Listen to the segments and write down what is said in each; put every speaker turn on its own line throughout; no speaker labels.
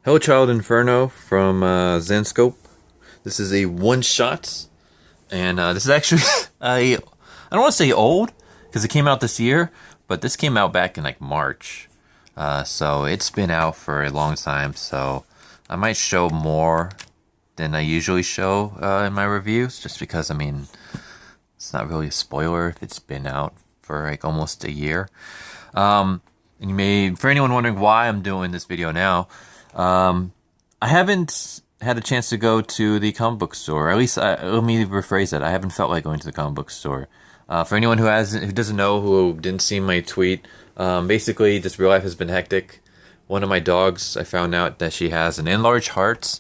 Hellchild Inferno from Zenscope. This is a one-shot, and this is actually I don't want to say old because it came out this year, but this came out back in like March, so it's been out for a long time. So I might show more than I usually show in my reviews, just because I mean it's not really a spoiler if it's been out for like almost a year. And you may, for anyone wondering why I'm doing this video now, I haven't had a chance to go to the comic book store. Or at least, let me rephrase that. I haven't felt like going to the comic book store. For anyone who doesn't know, who didn't see my tweet, basically, just real life has been hectic. One of my dogs, I found out that she has an enlarged heart,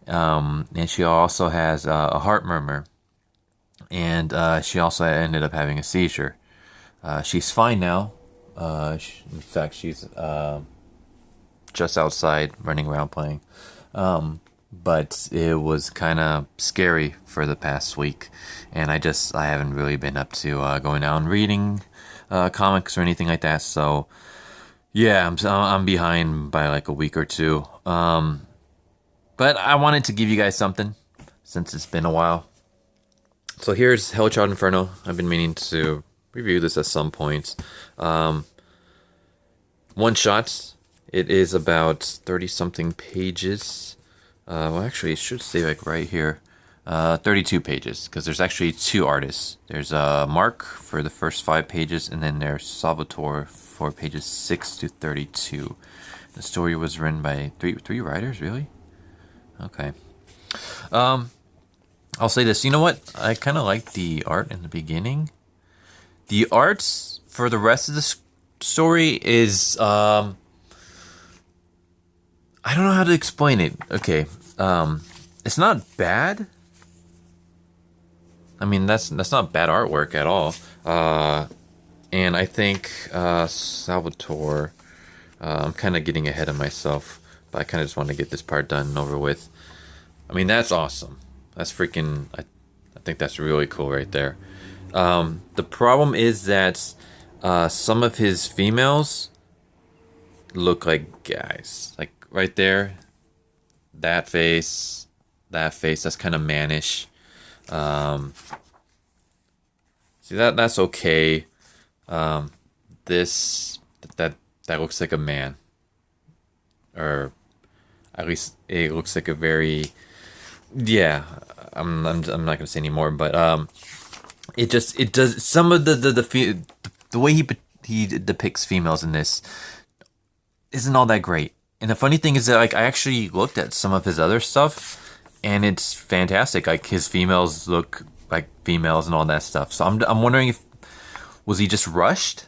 and she also has a heart murmur, and she also ended up having a seizure. She's fine now. In fact, she's just outside running around playing. But it was kind of scary for the past week, and I haven't really been up to going out and reading comics or anything like that. So yeah, I'm behind by like a week or two. But I wanted to give you guys something since it's been a while. So here's Hellchild Inferno. I've been meaning to review this at some point. One shot. It is about 30-something pages. Well, actually, it should say like right here. 32 pages, because there's actually two artists. There's Mark for the first 5 pages, and then there's Salvatore for pages 6 to 32. The story was written by three writers, really? Okay. I'll say this. You know what? I kind of like the art in the beginning. The arts for the rest of the story is I don't know how to explain it. Okay, it's not bad. I mean, that's not bad artwork at all. And I think Salvatore. I'm kind of getting ahead of myself, but I kind of just want to get this part done and over with. I mean, that's awesome. That's freaking. I think that's really cool right there. The problem is that some of his females look like guys. Like right there, that face, that's kind of mannish. See that's okay. This that looks like a man, or at least it looks like a very yeah. I'm not gonna say anymore, but it does some of the way he depicts females in this isn't all that great. And the funny thing is that like I actually looked at some of his other stuff, and it's fantastic. Like his females look like females and all that stuff. So I'm wondering if was he just rushed?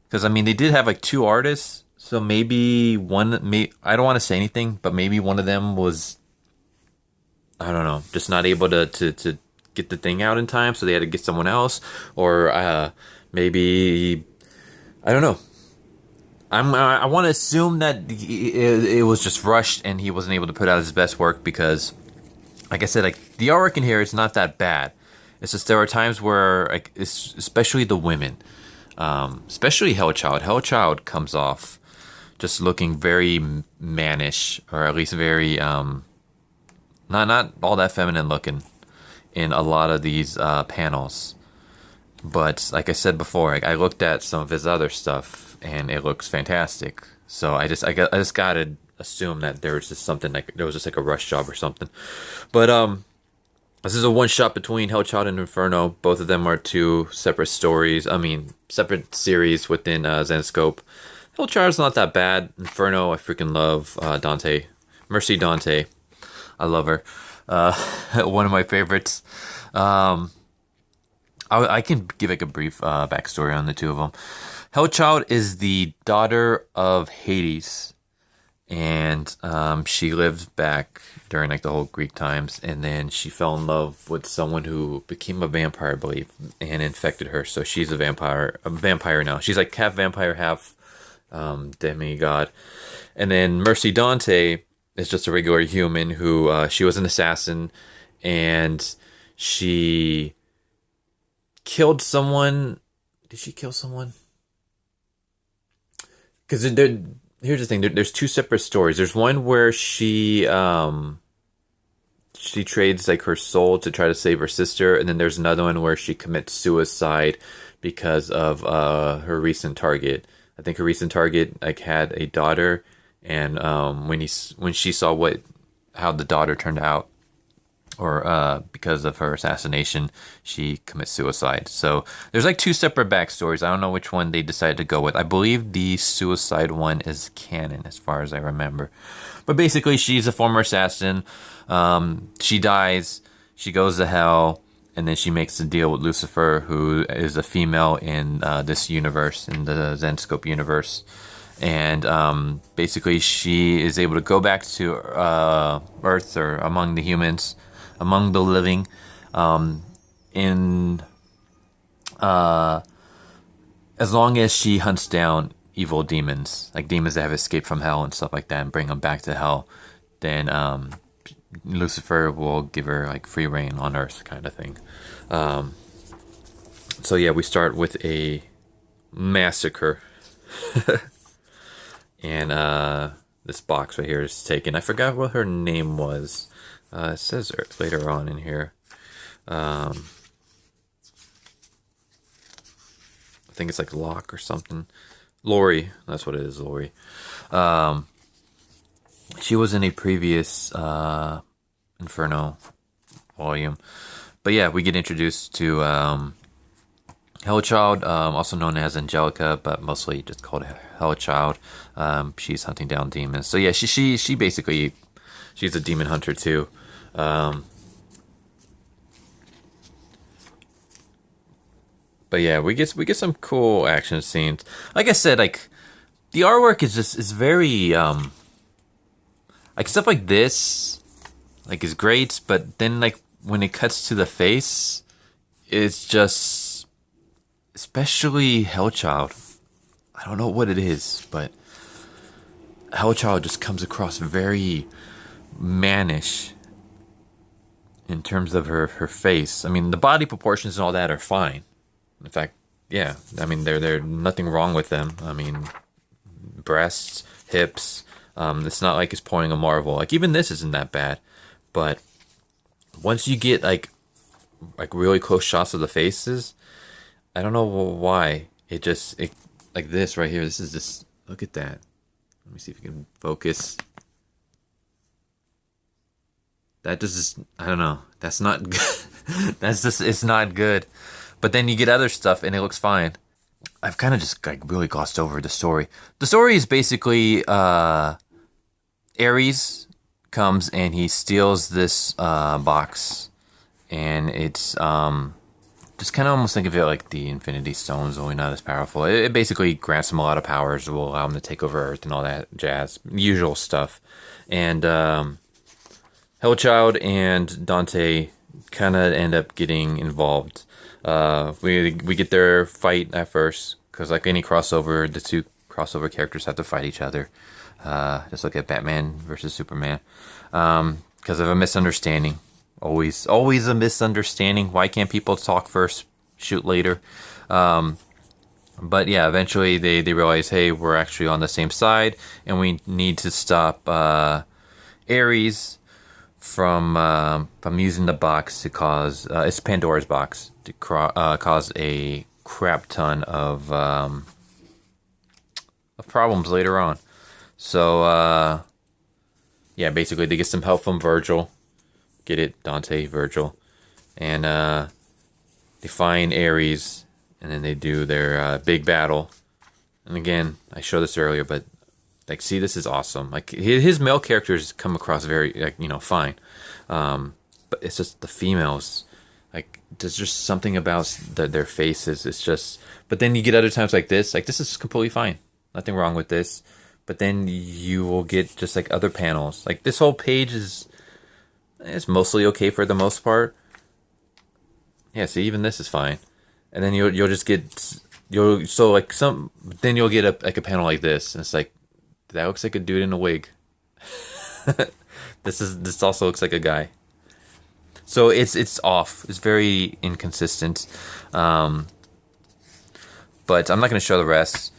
Because I mean they did have like 2 artists, so maybe I don't want to say anything, but maybe one of them was, I don't know, just not able to get the thing out in time, so they had to get someone else, or maybe I don't know. I want to assume that it was just rushed and he wasn't able to put out his best work because, like I said, like the artwork in here is not that bad. It's just there are times where, like, especially the women, especially Hellchild. Hellchild comes off just looking very mannish, or at least very not all that feminine looking in a lot of these panels. But like I said before, like, I looked at some of his other stuff and it looks fantastic. So I just gotta assume that there was just something, like there was just like a rush job or something. But this is a one shot between Hellchild and Inferno. Both of them are 2 separate stories. I mean, separate series within Zenscope. Hellchild's not that bad. Inferno, I freaking love Dante. Mercy Dante. I love her. One of my favorites. I can give like a brief backstory on the 2 of them. Hellchild is the daughter of Hades, and she lived back during like the whole Greek times, and then she fell in love with someone who became a vampire, I believe, and infected her. So she's a vampire now. She's like half vampire, half demigod. And then Mercy Dante is just a regular human who she was an assassin, and she killed someone. Did she kill someone? Because here's the thing. There's two separate stories. There's one where she trades like her soul to try to save her sister, and then there's another one where she commits suicide because of her recent target. I think her recent target like had a daughter, and when she saw what how the daughter turned out, or because of her assassination, she commits suicide. So there's like two separate backstories. I don't know which one they decided to go with. I believe the suicide one is canon, as far as I remember. But basically, she's a former assassin. She dies. She goes to hell, and then she makes a deal with Lucifer, who is a female in this universe, in the Zenscope universe. And basically, she is able to go back to Earth, or among the humans, among the living, in as long as she hunts down evil demons, like demons that have escaped from hell and stuff like that, and bring them back to hell, then Lucifer will give her like free reign on Earth, kind of thing. So yeah, we start with a massacre. And this box right here is taken. I forgot what her name was. It says later on in here. I think it's like Locke or something. Lori, that's what it is, Lori. She was in a previous Inferno volume. But yeah, we get introduced to Hellchild, also known as Angelica, but mostly just called Hellchild. She's hunting down demons. So yeah, she basically, she's a demon hunter too. But yeah, we get some cool action scenes. Like I said, like the artwork is very like stuff like this, like is great. But then like when it cuts to the face, it's just, especially Hellchild. I don't know what it is, but Hellchild just comes across very mannish in terms of her face. I mean, the body proportions and all that are fine. In fact, yeah, I mean, they're nothing wrong with them. I mean, breasts, hips. It's not like it's pouring a marvel. Like even this isn't that bad, but once you get like really close shots of the faces, I don't know why it like this right here. This is just, look at that. Let me see if you can focus. That just, I don't know. That's not good. That's just, it's not good. But then you get other stuff and it looks fine. I've kind of just like really glossed over the story. The story is basically Ares comes and he steals this box, and it's just kind of almost think of it like the Infinity Stones, only not as powerful. It basically grants him a lot of powers, will allow him to take over Earth and all that jazz, usual stuff. And Hellchild and Dante kind of end up getting involved. We get their fight at first, because like any crossover, the two crossover characters have to fight each other. Just look at Batman versus Superman, because of a misunderstanding. Always a misunderstanding. Why can't people talk first, shoot later? But yeah, eventually they realize, hey, we're actually on the same side, and we need to stop Ares from using the box to cause it's Pandora's box to cause a crap ton of problems later on. So yeah, basically they get some help from Virgil. Get it, Dante, Virgil, and they find Ares, and then they do their big battle. And again, I showed this earlier, but like, see, this is awesome. Like his male characters come across very, like, you know, fine, but it's just the females. Like there's just something about their faces. It's just. But then you get other times like this. Like this is completely fine. Nothing wrong with this. But then you will get just like other panels. Like this whole page is. It's mostly okay for the most part. Yeah, see, even this is fine. And then you'll just get then you'll get a panel like this, and it's like, that looks like a dude in a wig. This also looks like a guy. So it's off. It's very inconsistent. But I'm not going to show the rest.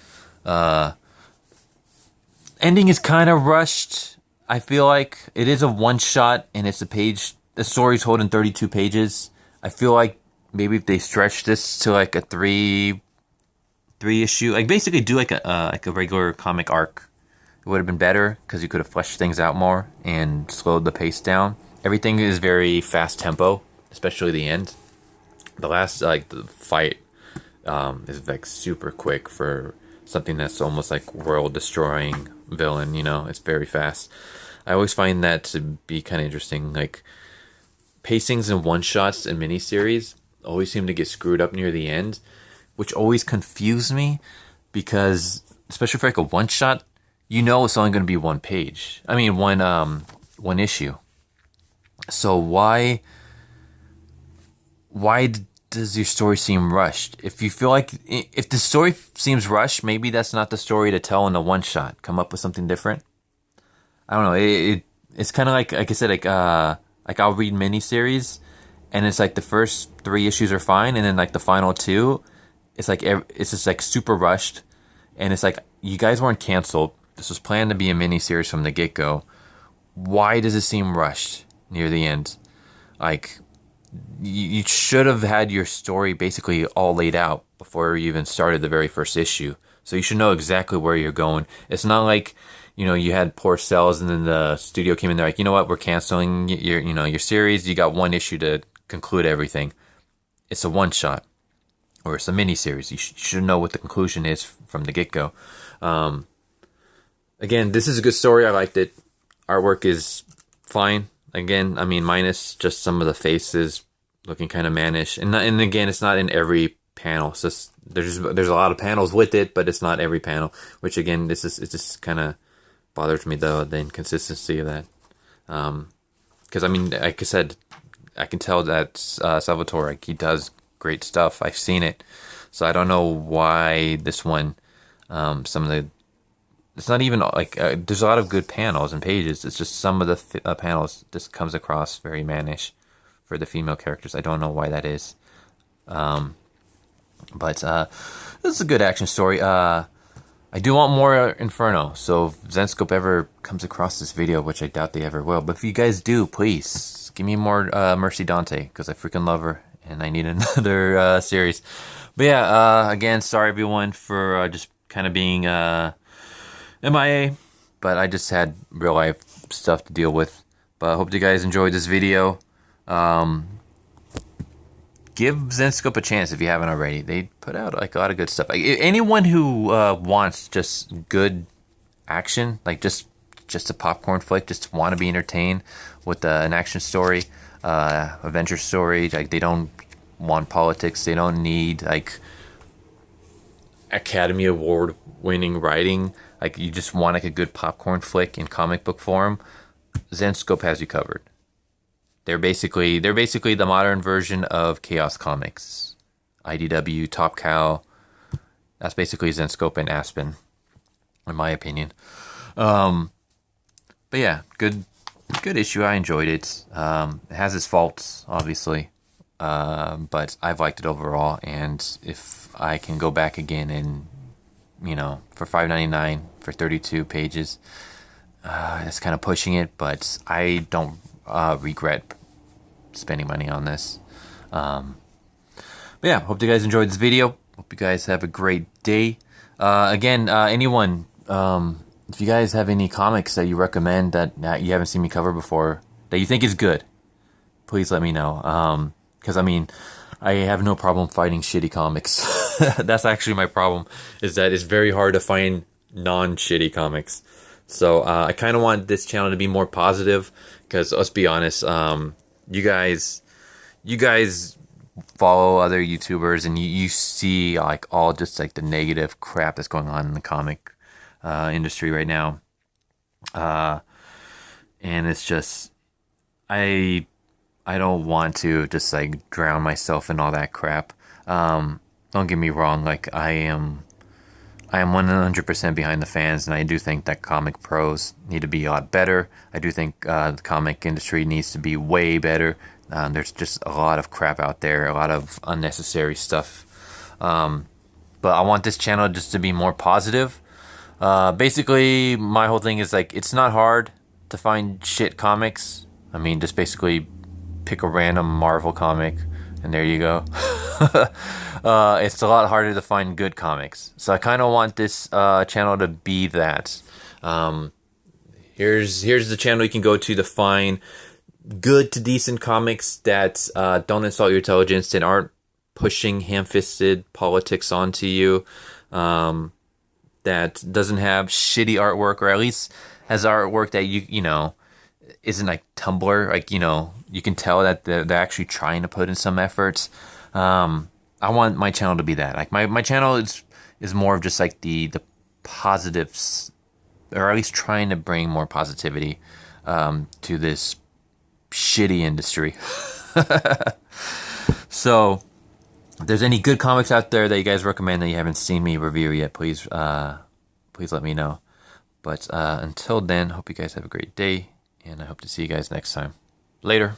ending is kind of rushed. I feel like it is a one shot, and it's a page. The story's holding 32 pages. I feel like maybe if they stretch this to like a three issue, like basically do like a regular comic arc, it would have been better because you could have fleshed things out more and slowed the pace down. Everything is very fast tempo, especially the end. The last like the fight is like super quick for something that's almost like world destroying villain. You know, it's very fast. I always find that to be kind of interesting. Like pacings and one shots and miniseries always seem to get screwed up near the end, which always confused me because especially for like a one shot, you know it's only going to be one page. I mean one issue. So why does your story seem rushed? If you feel like if the story seems rushed, maybe that's not the story to tell in a one shot. Come up with something different. I don't know. It's kind of like I said, like I'll read miniseries, and it's like the first 3 issues are fine, and then like the final 2, it's like it's just like super rushed, and it's like you guys weren't canceled. This was planned to be a miniseries from the get go. Why does it seem rushed near the end? Like you should have had your story basically all laid out before you even started the very first issue. So you should know exactly where you're going. It's not like, you know, you had poor sales and then the studio came in there like, you know what, we're canceling your series. You got 1 issue to conclude everything. It's a one shot or it's a mini series. You should know what the conclusion is from the get go. Again, this is a good story. I liked it. Artwork is fine. Again, I mean, minus just some of the faces looking kind of mannish, and again, it's not in every panel. It's just there's a lot of panels with it, but it's not every panel. Which again, it just kind of bothers me though, the inconsistency of that. Because I mean, like I said, I can tell that Salvatore, like, he does great stuff. I've seen it, so I don't know why this one, some of the. It's not even like there's a lot of good panels and pages. It's just some of the panels just comes across very mannish for the female characters. I don't know why that is. But this is a good action story. I do want more Inferno. So if Zenscope ever comes across this video, which I doubt they ever will, but if you guys do, please give me more Mercy Dante because I freaking love her and I need another series. But yeah, again, sorry everyone for just kind of being MIA, but I just had real life stuff to deal with. But I hope you guys enjoyed this video. Give Zenscope a chance if you haven't already. They put out like a lot of good stuff. Like, anyone who wants just good action, like just a popcorn flick, just want to be entertained with an action story, adventure story. Like they don't want politics. They don't need like Academy Award winning writing. Like you just want like a good popcorn flick in comic book form, Zenscope has you covered. They're basically the modern version of Chaos Comics, IDW, Top Cow. That's basically Zenscope and Aspen, in my opinion. But yeah, good issue. I enjoyed it. It has its faults, obviously, but I've liked it overall. And if I can go back again and for $5.99 for 32 pages, that's kind of pushing it, but I don't regret spending money on this. But yeah, hope you guys enjoyed this video. Hope you guys have a great day. Again, anyone, if you guys have any comics that you recommend that you haven't seen me cover before, that you think is good, please let me know. Because I mean, I have no problem fighting shitty comics. That's actually my problem, is that it's very hard to find non-shitty comics. So I kind of want this channel to be more positive, because let's be honest, you guys follow other YouTubers and you see like all just like the negative crap that's going on in the comic industry right now, and it's just I don't want to just like drown myself in all that crap. Don't get me wrong, like I am 100% behind the fans, and I do think that comic pros need to be a lot better. I do think the comic industry needs to be way better. There's just a lot of crap out there, a lot of unnecessary stuff. But I want this channel just to be more positive. Basically, my whole thing is like it's not hard to find shit comics. I mean, just basically pick a random Marvel comic, and there you go. It's a lot harder to find good comics. So I kind of want this channel to be that. Here's the channel you can go to find good to decent comics that don't insult your intelligence and aren't pushing ham-fisted politics onto you. That doesn't have shitty artwork, or at least has artwork that you know isn't like Tumblr. Like, you know, you can tell that they're actually trying to put in some efforts. I want my channel to be that. Like my channel is more of just like the positives, or at least trying to bring more positivity to this shitty industry. So if there's any good comics out there that you guys recommend that you haven't seen me review yet, please let me know. But until then, hope you guys have a great day, and I hope to see you guys next time. Later.